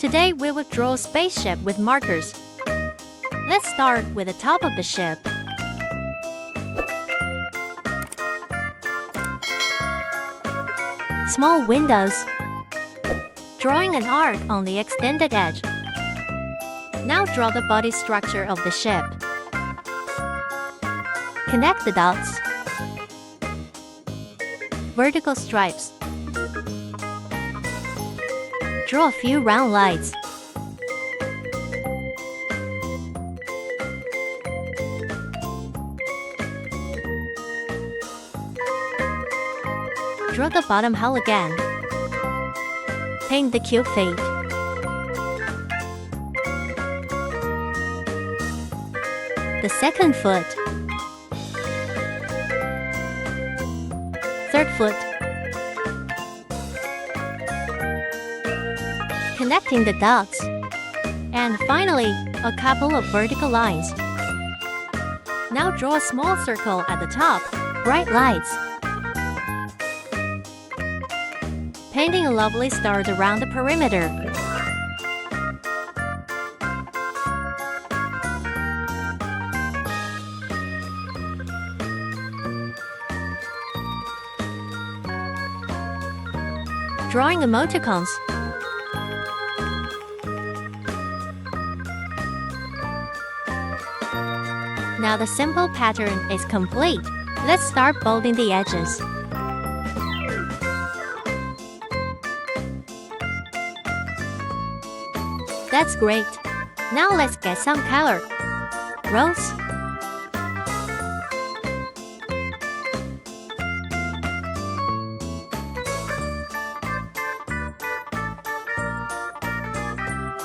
Today we will draw a spaceship with markers. Let's start with the top of the ship. Small windows. Drawing an arc on the extended edge. Now draw the body structure of the ship. Connect the dots. Vertical stripes. Draw a few round lights. Draw the bottom hull again. Paint the cube feet. The second foot. Third foot. Connecting the dots. And finally, a couple of vertical lines. Now draw a small circle at the top. Bright lights. Painting a lovely stars around the perimeter. Drawing emoticons. Now the simple pattern is complete. Let's start bolding the edges. That's great. Now let's get some color. Rose.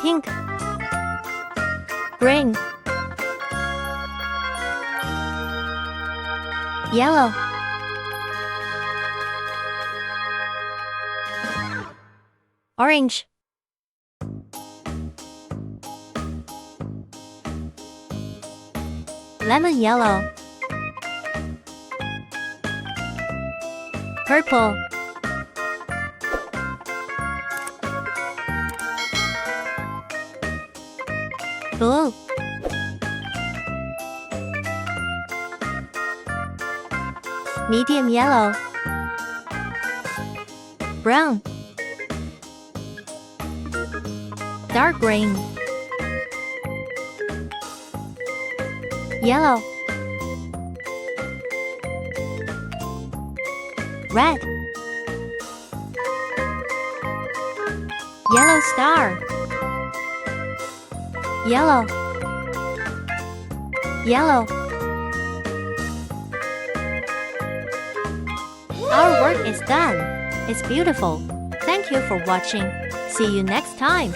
Pink. Green. Yellow. Orange. Lemon yellow. Purple. Blue. Medium yellow. Brown. Dark green. Yellow. Red. Yellow star. Yellow. Yellow. Our work is done. It's beautiful. Thank you for watching. See you next time.